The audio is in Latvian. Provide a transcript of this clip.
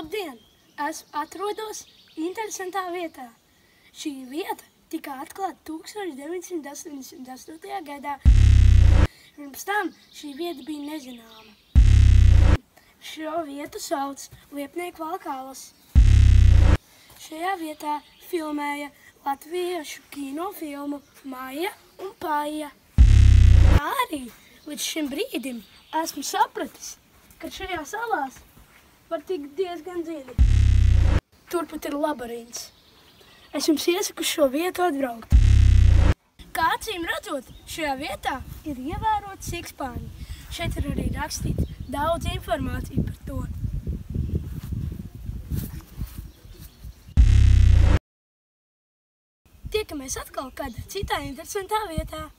Labdien! Es atrodos interesantā vietā. Šī vieta tika atklāta 1988. gadā. Pirms tam šī vieta bija nezināma. Šo vietu sauc Liepnieku valkālas. Šajā vietā filmēja latviešu kinofilmu Maija un Paija. Tā arī līdz šim brīdim esmu sapratis, ka šajā salās var tikt diezgan dziļi. Turpat ir labirints. Es jums iesaku šo vietu atbraukt. Kā acīm redzot, šajā vietā ir ievēroti sikspārņi. Šeit ir arī rakstīts daudz informāciju par to. Tiekamies atkal kādā citā interesantā vietā.